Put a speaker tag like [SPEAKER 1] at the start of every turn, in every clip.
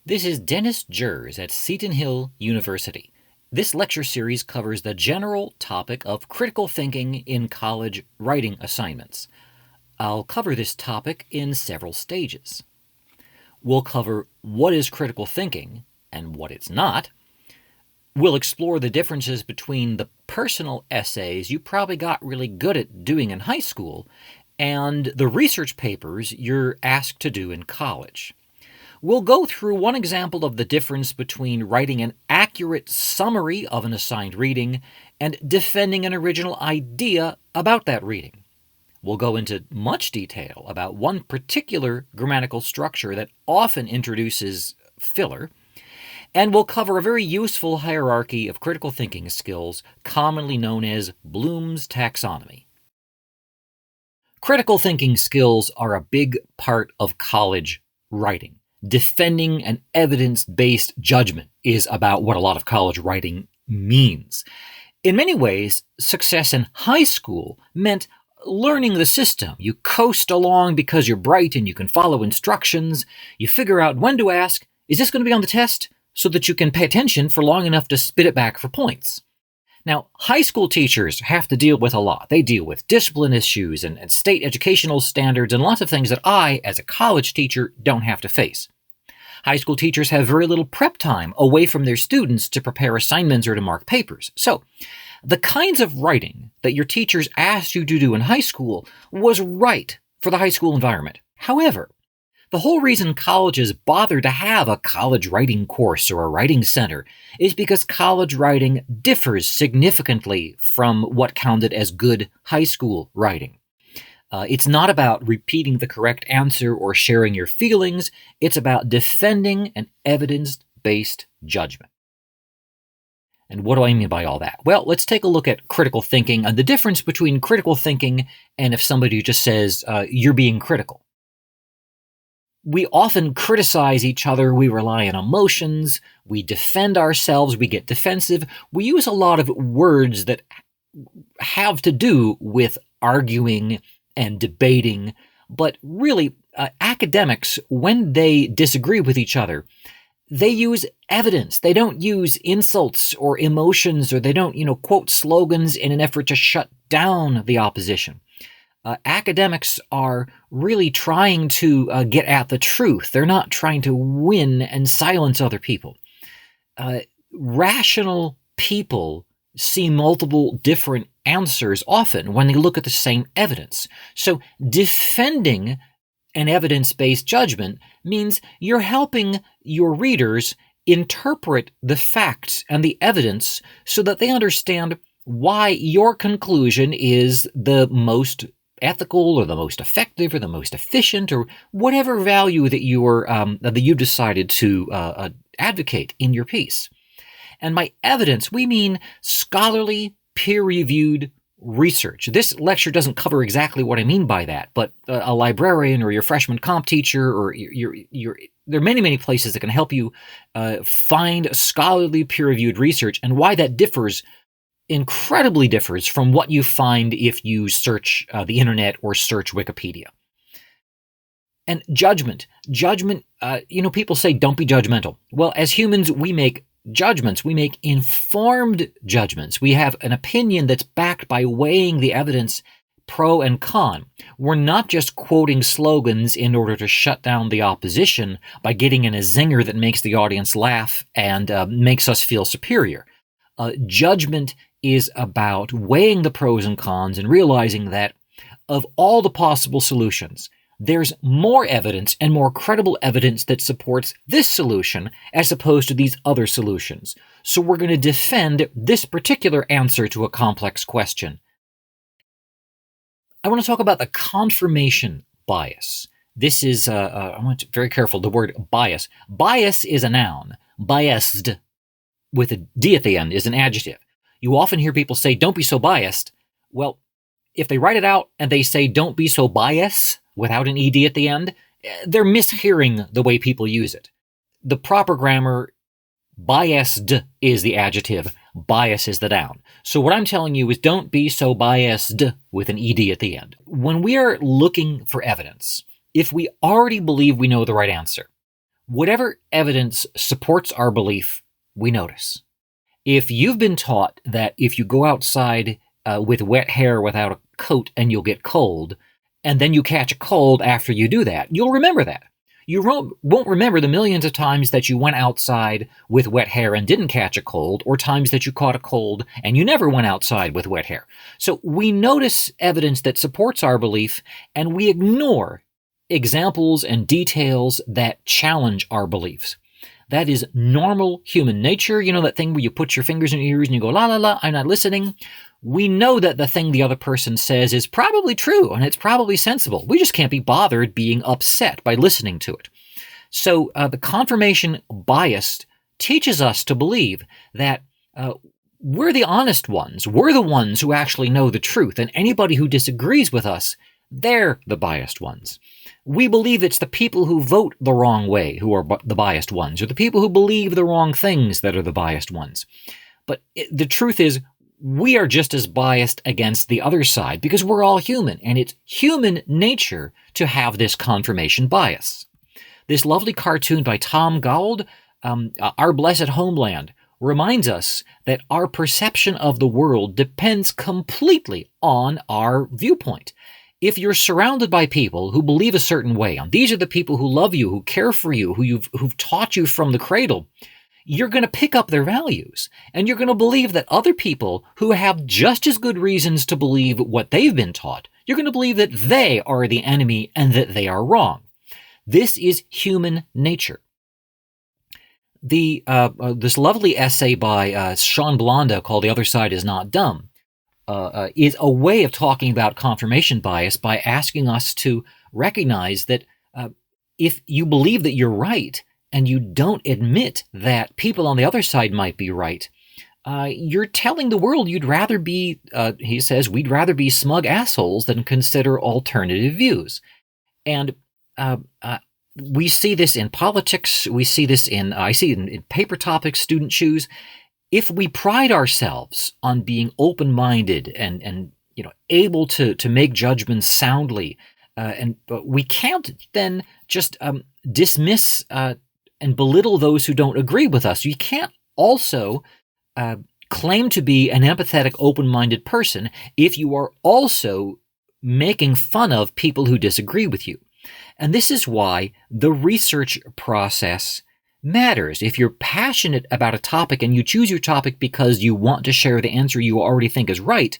[SPEAKER 1] This is Dennis Jers at Seton Hill University. This lecture series covers the general topic of critical thinking in college writing assignments. I'll cover this topic in several stages. We'll cover what is critical thinking and what it's not. We'll explore the differences between the personal essays you probably got really good at doing in high school and the research papers you're asked to do in college. We'll go through one example of the difference between writing an accurate summary of an assigned reading and defending an original idea about that reading. We'll go into much detail about one particular grammatical structure that often introduces filler, and we'll cover a very useful hierarchy of critical thinking skills commonly known as Bloom's taxonomy. Critical thinking skills are a big part of college writing. Defending an evidence-based judgment is about what a lot of college writing means. In many ways, success in high school meant learning the system. You coast along because you're bright and you can follow instructions. You figure out when to ask, is this going to be on the test? So that you can pay attention for long enough to spit it back for points. Now, high school teachers have to deal with a lot. They deal with discipline issues and state educational standards and lots of things that I, as a college teacher, don't have to face. High school teachers have very little prep time away from their students to prepare assignments or to mark papers. So, the kinds of writing that your teachers asked you to do in high school was right for the high school environment. However, the whole reason colleges bother to have a college writing course or a writing center is because college writing differs significantly from what counted as good high school writing. It's not about repeating the correct answer or sharing your feelings. It's about defending an evidence-based judgment. And what do I mean by all that? Well, let's take a look at critical thinking and the difference between critical thinking and if somebody just says, you're being critical. We often criticize each other, we rely on emotions, we defend ourselves, we get defensive. We use a lot of words that have to do with arguing and debating, but really, academics, when they disagree with each other, they use evidence. They don't use insults or emotions, or they don't, quote slogans in an effort to shut down the opposition. Academics are really trying to get at the truth. They're not trying to win and silence other people. Rational people see multiple different answers often when they look at the same evidence. So defending an evidence-based judgment means you're helping your readers interpret the facts and the evidence so that they understand why your conclusion is the most ethical or the most effective or the most efficient or whatever value that you've decided to advocate in your piece. And by evidence, we mean scholarly, peer-reviewed research. This lecture doesn't cover exactly what I mean by that, but a librarian or your freshman comp teacher or there are many, many places that can help you find scholarly, peer-reviewed research and why that incredibly differs from what you find if you search the internet or search Wikipedia. And judgment, people say don't be judgmental. Well, as humans, we make judgments. We make informed judgments. We have an opinion that's backed by weighing the evidence pro and con. We're not just quoting slogans in order to shut down the opposition by getting in a zinger that makes the audience laugh and makes us feel superior. Judgment is about weighing the pros and cons and realizing that of all the possible solutions, there's more evidence and more credible evidence that supports this solution as opposed to these other solutions. So we're going to defend this particular answer to a complex question. I want to talk about the confirmation bias. This is, I want to be very careful, the word bias. Bias is a noun. Biased, with a D at the end, is an adjective. You often hear people say, don't be so biased. Well, if they write it out and they say, don't be so biased, without an ed at the end, they're mishearing the way people use it. The proper grammar, biased is the adjective, bias is the noun. So what I'm telling you is don't be so biased with an ed at the end. When we are looking for evidence, if we already believe we know the right answer, Whatever evidence supports our belief, we notice. If you've been taught that if you go outside with wet hair without a coat and you'll get cold, and then you catch a cold after you do that, you'll remember that. You won't remember the millions of times that you went outside with wet hair and didn't catch a cold, or times that you caught a cold and you never went outside with wet hair. So we notice evidence that supports our belief, and we ignore examples and details that challenge our beliefs. That is normal human nature. You know that thing where you put your fingers in your ears and you go, la, la, la, I'm not listening. We know that the thing the other person says is probably true and it's probably sensible. We just can't be bothered being upset by listening to it. So the confirmation bias teaches us to believe that we're the honest ones. We're the ones who actually know the truth. And anybody who disagrees with us, they're the biased ones. We believe it's the people who vote the wrong way who are the biased ones, or the people who believe the wrong things that are the biased ones. But the truth is, we are just as biased against the other side because we're all human, and it's human nature to have this confirmation bias. This lovely cartoon by Tom Gould, Our Blessed Homeland, reminds us that our perception of the world depends completely on our viewpoint. If you're surrounded by people who believe a certain way, and these are the people who love you, who care for you, who've taught you from the cradle, you're going to pick up their values, and you're going to believe that other people who have just as good reasons to believe what they've been taught, you're going to believe that they are the enemy and that they are wrong. This is human nature. This lovely essay by Sean Blanda called "The Other Side Is Not Dumb" is a way of talking about confirmation bias by asking us to recognize that if you believe that you're right and you don't admit that people on the other side might be right, you're telling the world you'd rather be, he says, we'd rather be smug assholes than consider alternative views. And we see this in politics. We see this I see it in paper topics students choose. If we pride ourselves on being open-minded and able to make judgments soundly, but we can't then just dismiss and belittle those who don't agree with us. You can't also claim to be an empathetic, open-minded person if you are also making fun of people who disagree with you. And this is why the research process matters. If you're passionate about a topic and you choose your topic because you want to share the answer you already think is right,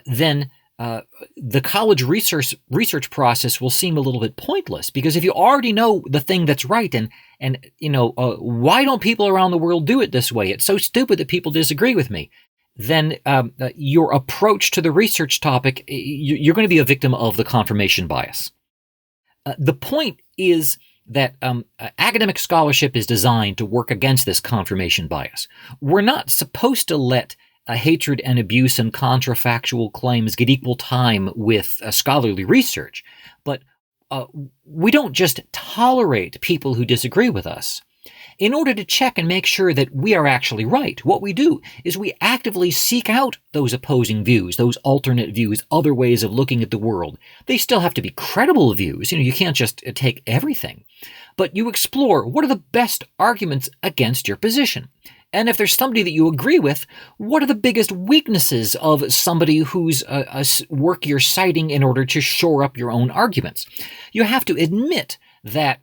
[SPEAKER 1] then the college research process will seem a little bit pointless, because if you already know the thing that's right and why don't people around the world do it this way? It's so stupid that people disagree with me. Then your approach to the research topic, you're going to be a victim of the confirmation bias. The point is that academic scholarship is designed to work against this confirmation bias. We're not supposed to let hatred and abuse and contrafactual claims get equal time with scholarly research, but we don't just tolerate people who disagree with us. In order to check and make sure that we are actually right, what we do is we actively seek out those opposing views, those alternate views, other ways of looking at the world. They still have to be credible views. You can't just take everything. But you explore what are the best arguments against your position. And if there's somebody that you agree with, what are the biggest weaknesses of somebody whose work you're citing in order to shore up your own arguments? You have to admit that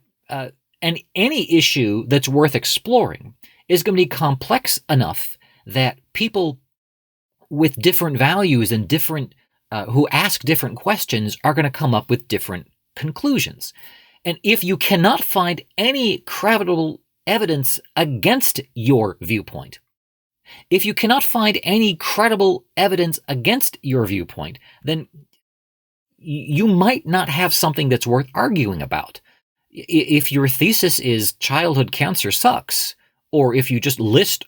[SPEAKER 1] and any issue that's worth exploring is going to be complex enough that people with different values and different who ask different questions are going to come up with different conclusions. And if you cannot find any credible evidence against your viewpoint, if you cannot find any credible evidence against your viewpoint, then you might not have something that's worth arguing about. If your thesis is childhood cancer sucks, or if you just list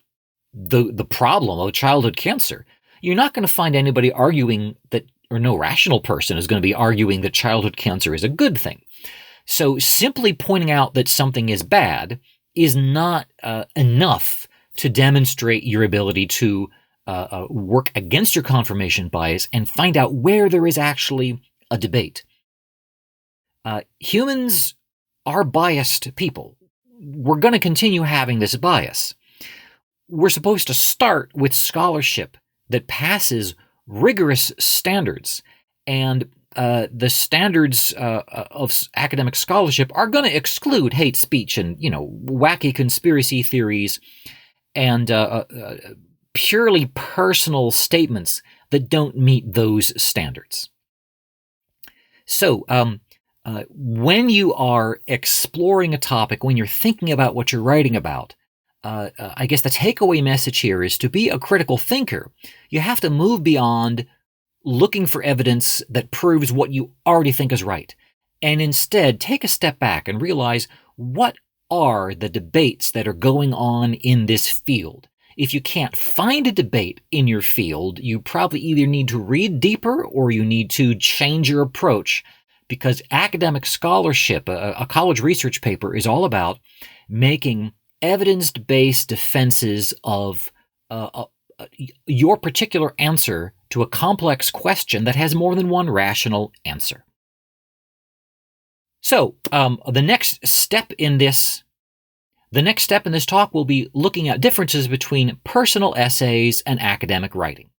[SPEAKER 1] the problem of childhood cancer, you're not going to find anybody arguing that, or no rational person is going to be arguing that childhood cancer is a good thing. So simply pointing out that something is bad is not enough to demonstrate your ability to work against your confirmation bias and find out where there is actually a debate. Humans are biased people. we're going to continue having this bias. We're supposed to start with scholarship that passes rigorous standards, and the standards of academic scholarship are going to exclude hate speech and, wacky conspiracy theories and purely personal statements that don't meet those standards. So, when you are exploring a topic, when you're thinking about what you're writing about, I guess the takeaway message here is to be a critical thinker. You have to move beyond looking for evidence that proves what you already think is right, and instead take a step back and realize, what are the debates that are going on in this field? If you can't find a debate in your field, you probably either need to read deeper or you need to change your approach, because academic scholarship, a college research paper, is all about making evidence-based defenses of your particular answer to a complex question that has more than one rational answer. So, the next step in this talk will be looking at differences between personal essays and academic writing.